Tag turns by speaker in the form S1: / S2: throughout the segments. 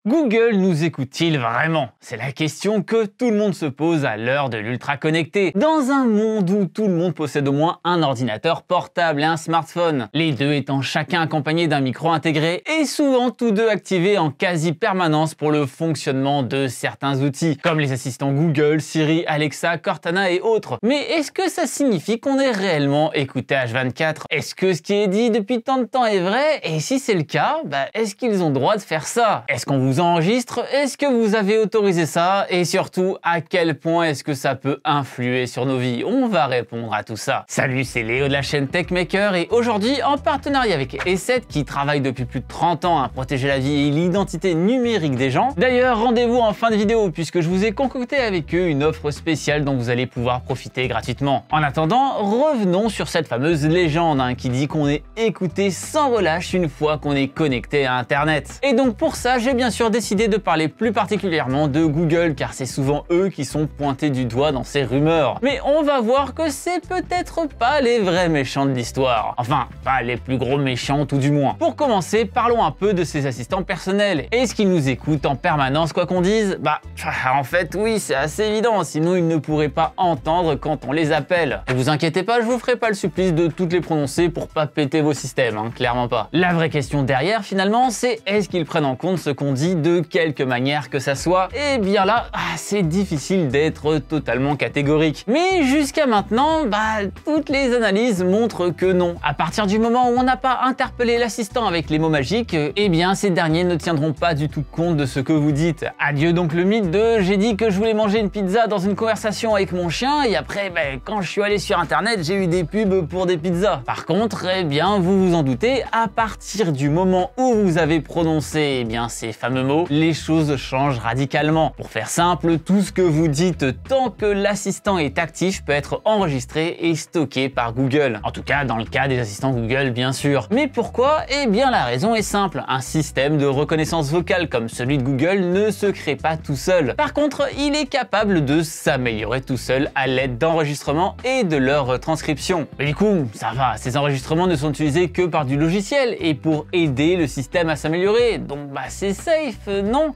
S1: Google nous écoute-t-il vraiment? C'est la question que tout le monde se pose à l'heure de l'ultra connecté. Dans un monde où tout le monde possède au moins un ordinateur portable et un smartphone, les deux étant chacun accompagnés d'un micro intégré et souvent tous deux activés en quasi-permanence pour le fonctionnement de certains outils, comme les assistants Google, Siri, Alexa, Cortana et autres. Mais est-ce que ça signifie qu'on est réellement écouté H24? Est-ce que ce qui est dit depuis tant de temps est vrai? Et si c'est le cas, est-ce qu'ils ont le droit de faire ça? Est-ce qu'on vous enregistre? Est-ce que vous avez autorisé ça? Et surtout, à quel point est-ce que ça peut influer sur nos vies? On va répondre à tout ça. Salut, c'est Léo de la chaîne TechMaker et aujourd'hui, en partenariat avec E7 qui travaille depuis plus de 30 ans à protéger la vie et l'identité numérique des gens. D'ailleurs, rendez-vous en fin de vidéo puisque je vous ai concocté avec eux une offre spéciale dont vous allez pouvoir profiter gratuitement. En attendant, revenons sur cette fameuse légende qui dit qu'on est écouté sans relâche une fois qu'on est connecté à Internet. Et donc pour ça, j'ai bien sûr décidé de parler plus particulièrement de Google car c'est souvent eux qui sont pointés du doigt dans ces rumeurs. Mais on va voir que c'est peut-être pas les vrais méchants de l'histoire. Enfin, pas les plus gros méchants tout du moins. Pour commencer, parlons un peu de ces assistants personnels. Est-ce qu'ils nous écoutent en permanence quoi qu'on dise? En fait oui, c'est assez évident, sinon ils ne pourraient pas entendre quand on les appelle. Ne vous inquiétez pas, je vous ferai pas le supplice de toutes les prononcer pour pas péter vos systèmes, clairement pas. La vraie question derrière finalement, c'est est-ce qu'ils prennent en compte ce qu'on dit de quelque manière que ça soit? Et bien là, c'est difficile d'être totalement catégorique. Mais jusqu'à maintenant, toutes les analyses montrent que non. À partir du moment où on n'a pas interpellé l'assistant avec les mots magiques, eh bien ces derniers ne tiendront pas du tout compte de ce que vous dites. Adieu donc le mythe de j'ai dit que je voulais manger une pizza dans une conversation avec mon chien et après, quand je suis allé sur internet, j'ai eu des pubs pour des pizzas. Par contre, eh bien vous vous en doutez, à partir du moment où vous avez prononcé ces fameux mots, les choses changent radicalement. Pour faire simple, tout ce que vous dites tant que l'assistant est actif peut être enregistré et stocké par Google. En tout cas, dans le cas des assistants Google, bien sûr. Mais pourquoi? Eh bien, la raison est simple. Un système de reconnaissance vocale comme celui de Google ne se crée pas tout seul. Par contre, il est capable de s'améliorer tout seul à l'aide d'enregistrements et de leur transcription. Mais du coup, ça va, ces enregistrements ne sont utilisés que par du logiciel et pour aider le système à s'améliorer. Donc, c'est safe, non?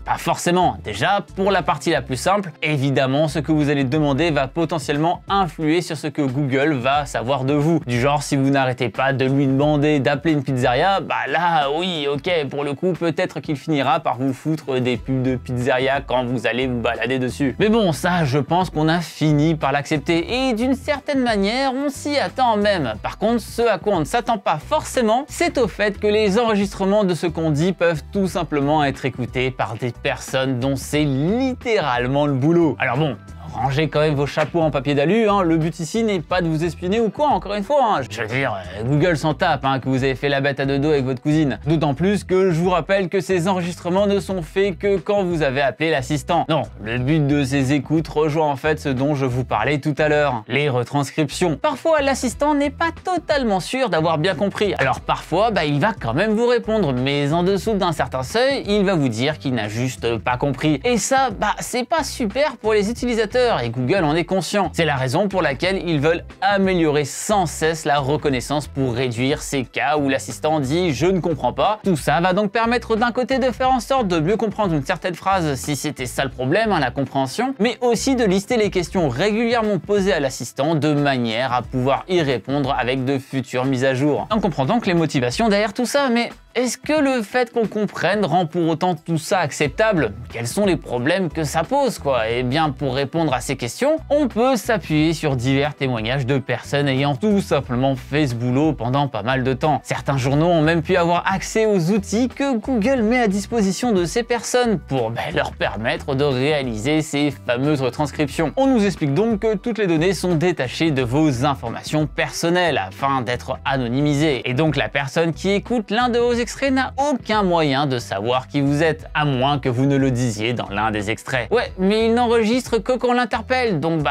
S1: Pas forcément. Déjà, pour la partie la plus simple, évidemment, ce que vous allez demander va potentiellement influer sur ce que Google va savoir de vous. Du genre, si vous n'arrêtez pas de lui demander d'appeler une pizzeria, là, oui, ok, pour le coup, peut-être qu'il finira par vous foutre des pubs de pizzeria quand vous allez vous balader dessus. Mais bon, ça, je pense qu'on a fini par l'accepter et d'une certaine manière, on s'y attend même. Par contre, ce à quoi on ne s'attend pas forcément, c'est au fait que les enregistrements de ce qu'on dit peuvent tout simplement être écoutés par des personnes dont c'est littéralement le boulot. Alors bon, rangez quand même vos chapeaux en papier d'alu, le but ici n'est pas de vous espionner ou quoi, encore une fois. Je veux dire, Google s'en tape que vous avez fait la bête à deux dos avec votre cousine. D'autant plus que je vous rappelle que ces enregistrements ne sont faits que quand vous avez appelé l'assistant. Non, le but de ces écoutes rejoint en fait ce dont je vous parlais tout à l'heure, les retranscriptions. Parfois, l'assistant n'est pas totalement sûr d'avoir bien compris. Alors parfois, il va quand même vous répondre, mais en dessous d'un certain seuil, il va vous dire qu'il n'a juste pas compris. Et ça, c'est pas super pour les utilisateurs. Et Google en est conscient. C'est la raison pour laquelle ils veulent améliorer sans cesse la reconnaissance pour réduire ces cas où l'assistant dit « je ne comprends pas ». Tout ça va donc permettre d'un côté de faire en sorte de mieux comprendre une certaine phrase si c'était ça le problème, la compréhension, mais aussi de lister les questions régulièrement posées à l'assistant de manière à pouvoir y répondre avec de futures mises à jour. On comprend donc les motivations derrière tout ça, mais est-ce que le fait qu'on comprenne rend pour autant tout ça acceptable? Quels sont les problèmes que ça pose, quoi? Eh bien, pour répondre à ces questions, on peut s'appuyer sur divers témoignages de personnes ayant tout simplement fait ce boulot pendant pas mal de temps. Certains journaux ont même pu avoir accès aux outils que Google met à disposition de ces personnes pour leur permettre de réaliser ces fameuses retranscriptions. On nous explique donc que toutes les données sont détachées de vos informations personnelles afin d'être anonymisées. Et donc la personne qui écoute l'un de vos extrait n'a aucun moyen de savoir qui vous êtes, à moins que vous ne le disiez dans l'un des extraits. Ouais, mais il n'enregistre que quand on l'interpelle, donc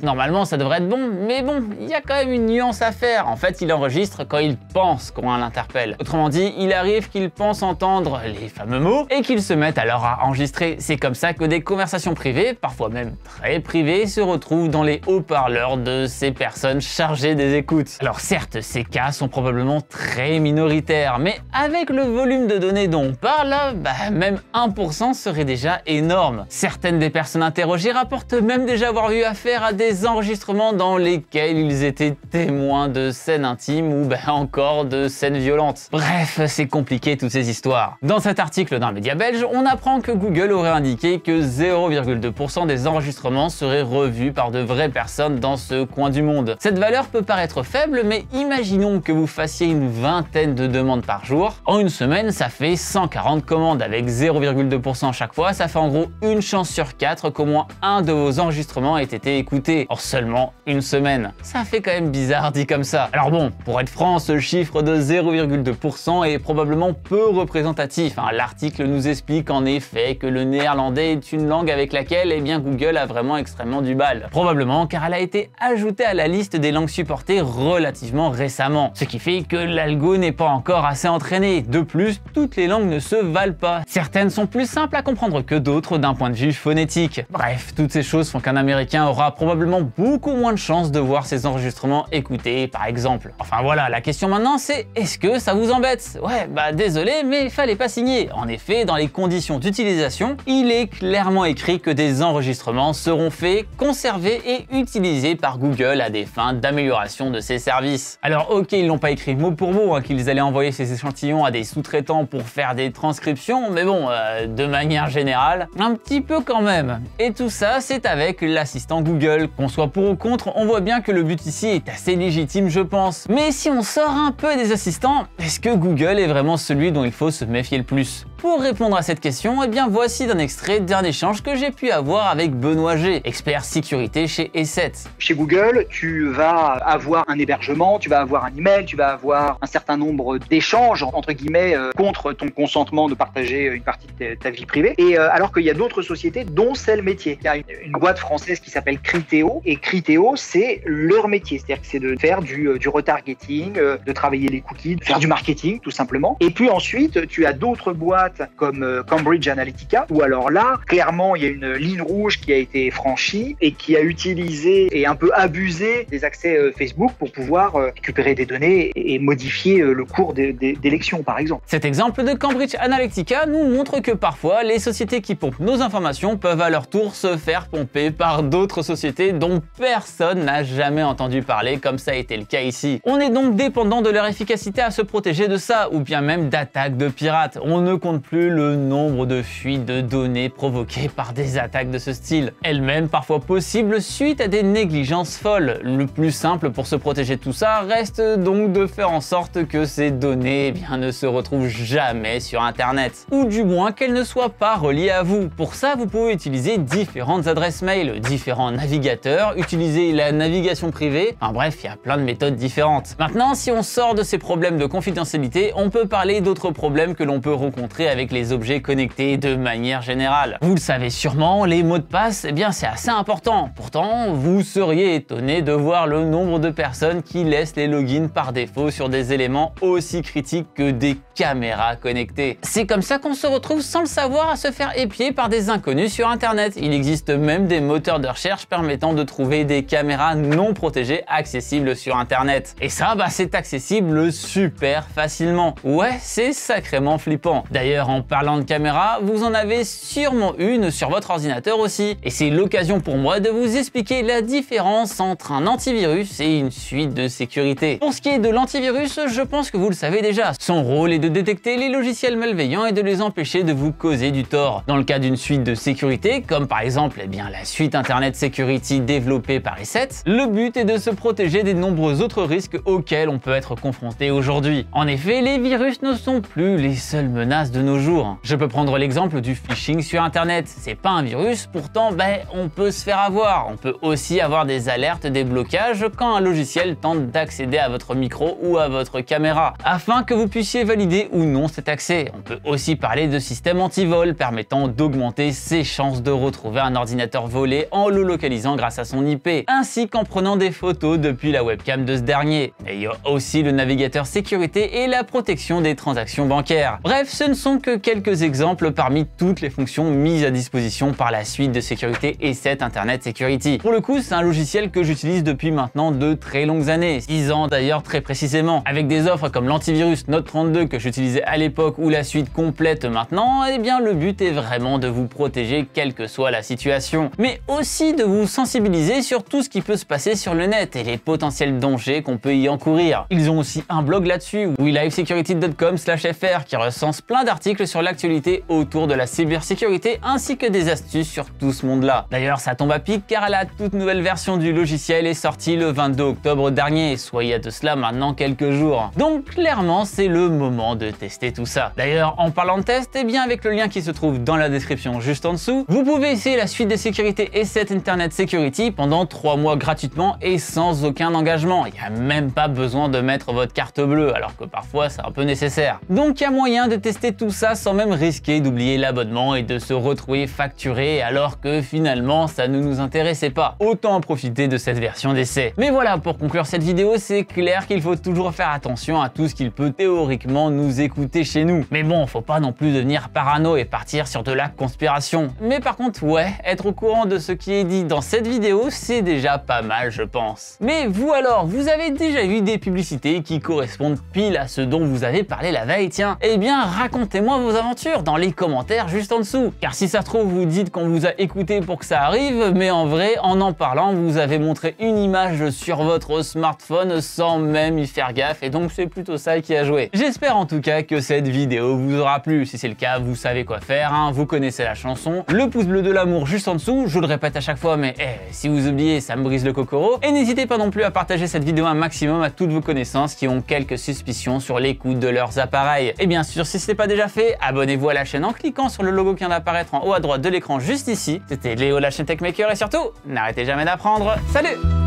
S1: normalement ça devrait être bon, mais bon, il y a quand même une nuance à faire. En fait, il enregistre quand il pense qu'on l'interpelle. Autrement dit, il arrive qu'il pense entendre les fameux mots et qu'il se mette alors à enregistrer. C'est comme ça que des conversations privées, parfois même très privées, se retrouvent dans les haut-parleurs de ces personnes chargées des écoutes. Alors certes, ces cas sont probablement très minoritaires, mais avec avec le volume de données dont on parle, là, même 1% serait déjà énorme. Certaines des personnes interrogées rapportent même déjà avoir eu affaire à des enregistrements dans lesquels ils étaient témoins de scènes intimes ou encore de scènes violentes. Bref, c'est compliqué toutes ces histoires. Dans cet article d'un média belge, on apprend que Google aurait indiqué que 0,2% des enregistrements seraient revus par de vraies personnes dans ce coin du monde. Cette valeur peut paraître faible, mais imaginons que vous fassiez une vingtaine de demandes par jour. En une semaine, ça fait 140 commandes. Avec 0,2% chaque fois, ça fait en gros une chance sur 4 qu'au moins un de vos enregistrements ait été écouté. Or seulement une semaine. Ça fait quand même bizarre dit comme ça. Alors bon, pour être franc, ce chiffre de 0,2% est probablement peu représentatif. L'article nous explique en effet que le néerlandais est une langue avec laquelle Google a vraiment extrêmement du mal. Probablement car elle a été ajoutée à la liste des langues supportées relativement récemment. Ce qui fait que l'algo n'est pas encore assez entraîné. De plus, toutes les langues ne se valent pas. Certaines sont plus simples à comprendre que d'autres d'un point de vue phonétique. Bref, toutes ces choses font qu'un Américain aura probablement beaucoup moins de chances de voir ses enregistrements écoutés, par exemple. Enfin voilà, la question maintenant c'est est-ce que ça vous embête? Ouais, désolé, mais fallait pas signer. En effet, dans les conditions d'utilisation, il est clairement écrit que des enregistrements seront faits, conservés et utilisés par Google à des fins d'amélioration de ses services. Alors ok, ils l'ont pas écrit mot pour mot, qu'ils allaient envoyer ces échantillons à des sous-traitants pour faire des transcriptions, mais bon, de manière générale, un petit peu quand même. Et tout ça, c'est avec l'assistant Google. Qu'on soit pour ou contre, on voit bien que le but ici est assez légitime, je pense. Mais si on sort un peu des assistants, est-ce que Google est vraiment celui dont il faut se méfier le plus? Pour répondre à cette question, voici d'un extrait d'un échange que j'ai pu avoir avec Benoît G, expert sécurité chez E7.
S2: Chez Google, tu vas avoir un hébergement, tu vas avoir un email, tu vas avoir un certain nombre d'échanges, entre guillemets, contre ton consentement de partager une partie de ta vie privée. Et alors qu'il y a d'autres sociétés, dont c'est le métier. Il y a une boîte française qui s'appelle Criteo, et Criteo, c'est leur métier. C'est-à-dire que c'est de faire du retargeting, de travailler les cookies, de faire du marketing, tout simplement. Et puis ensuite, tu as d'autres boîtes comme Cambridge Analytica, où alors là, clairement, il y a une ligne rouge qui a été franchie et qui a utilisé et un peu abusé des accès Facebook pour pouvoir récupérer des données et modifier le cours d'élections, par exemple.
S1: Cet exemple de Cambridge Analytica nous montre que parfois, les sociétés qui pompent nos informations peuvent à leur tour se faire pomper par d'autres sociétés dont personne n'a jamais entendu parler, comme ça a été le cas ici. On est donc dépendant de leur efficacité à se protéger de ça, ou bien même d'attaques de pirates. On ne compte plus le nombre de fuites de données provoquées par des attaques de ce style, elles-mêmes parfois possibles suite à des négligences folles. Le plus simple pour se protéger de tout ça reste donc de faire en sorte que ces données ne se retrouvent jamais sur internet, ou du moins qu'elles ne soient pas reliées à vous. Pour ça, vous pouvez utiliser différentes adresses mail, différents navigateurs, utiliser la navigation privée, enfin bref, il y a plein de méthodes différentes. Maintenant, si on sort de ces problèmes de confidentialité, on peut parler d'autres problèmes que l'on peut rencontrer avec les objets connectés de manière générale. Vous le savez sûrement, les mots de passe, c'est assez important. Pourtant, vous seriez étonné de voir le nombre de personnes qui laissent les logins par défaut sur des éléments aussi critiques que des caméras connectées. C'est comme ça qu'on se retrouve sans le savoir à se faire épier par des inconnus sur internet. Il existe même des moteurs de recherche permettant de trouver des caméras non protégées accessibles sur internet. Et ça, c'est accessible super facilement. Ouais, c'est sacrément flippant. D'ailleurs, en parlant de caméra, vous en avez sûrement une sur votre ordinateur aussi. Et c'est l'occasion pour moi de vous expliquer la différence entre un antivirus et une suite de sécurité. Pour ce qui est de l'antivirus, je pense que vous le savez déjà. Son rôle est de détecter les logiciels malveillants et de les empêcher de vous causer du tort. Dans le cas d'une suite de sécurité, comme par exemple la suite Internet Security développée par E7, le but est de se protéger des nombreux autres risques auxquels on peut être confronté aujourd'hui. En effet, les virus ne sont plus les seules menaces de nos jours. Je peux prendre l'exemple du phishing sur internet. C'est pas un virus, pourtant on peut se faire avoir. On peut aussi avoir des alertes, des blocages quand un logiciel tente d'accéder à votre micro ou à votre caméra, afin que vous puissiez valider ou non cet accès. On peut aussi parler de systèmes anti-vol permettant d'augmenter ses chances de retrouver un ordinateur volé en le localisant grâce à son IP, ainsi qu'en prenant des photos depuis la webcam de ce dernier. Et il y a aussi le navigateur sécurité et la protection des transactions bancaires. Bref, ce ne sont sont que quelques exemples parmi toutes les fonctions mises à disposition par la suite de sécurité E7 Internet Security. Pour le coup, c'est un logiciel que j'utilise depuis maintenant de très longues années, 6 ans d'ailleurs très précisément. Avec des offres comme l'antivirus Note 32 que j'utilisais à l'époque ou la suite complète maintenant, eh bien le but est vraiment de vous protéger quelle que soit la situation. Mais aussi de vous sensibiliser sur tout ce qui peut se passer sur le net et les potentiels dangers qu'on peut y encourir. Ils ont aussi un blog là-dessus, welivesecurity.com/fr, qui recense plein d'articles sur l'actualité autour de la cybersécurité ainsi que des astuces sur tout ce monde-là. D'ailleurs, ça tombe à pic car la toute nouvelle version du logiciel est sortie le 22 octobre dernier, soit il y a de cela maintenant quelques jours. Donc clairement, c'est le moment de tester tout ça. D'ailleurs, en parlant de test, eh bien avec le lien qui se trouve dans la description juste en dessous, vous pouvez essayer la suite de sécurité E7 Internet Security pendant 3 mois gratuitement et sans aucun engagement. Il n'y a même pas besoin de mettre votre carte bleue, alors que parfois c'est un peu nécessaire. Donc il y a moyen de tester tout ça sans même risquer d'oublier l'abonnement et de se retrouver facturé alors que finalement ça ne nous intéressait pas. Autant en profiter de cette version d'essai. Mais voilà, pour conclure cette vidéo, c'est clair qu'il faut toujours faire attention à tout ce qu'il peut théoriquement nous écouter chez nous. Mais bon, faut pas non plus devenir parano et partir sur de la conspiration. Mais par contre, ouais, être au courant de ce qui est dit dans cette vidéo, c'est déjà pas mal, je pense. Mais vous alors, vous avez déjà vu des publicités qui correspondent pile à ce dont vous avez parlé la veille? Tiens, eh bien racontez-moi vos aventures dans les commentaires juste en dessous. Car si ça se trouve, vous dites qu'on vous a écouté pour que ça arrive, mais en vrai, en parlant, vous avez montré une image sur votre smartphone sans même y faire gaffe, et donc c'est plutôt ça qui a joué. J'espère en tout cas que cette vidéo vous aura plu. Si c'est le cas, vous savez quoi faire, hein, vous connaissez la chanson. Le pouce bleu de l'amour juste en dessous, je le répète à chaque fois, mais si vous oubliez, ça me brise le cocoro. Et n'hésitez pas non plus à partager cette vidéo un maximum à toutes vos connaissances qui ont quelques suspicions sur l'écoute de leurs appareils. Et bien sûr, si ce n'est pas déjà fait, abonnez-vous à la chaîne en cliquant sur le logo qui vient d'apparaître en haut à droite de l'écran juste ici. C'était Léo, la chaîne Techmaker, et surtout, n'arrêtez jamais d'apprendre. Salut!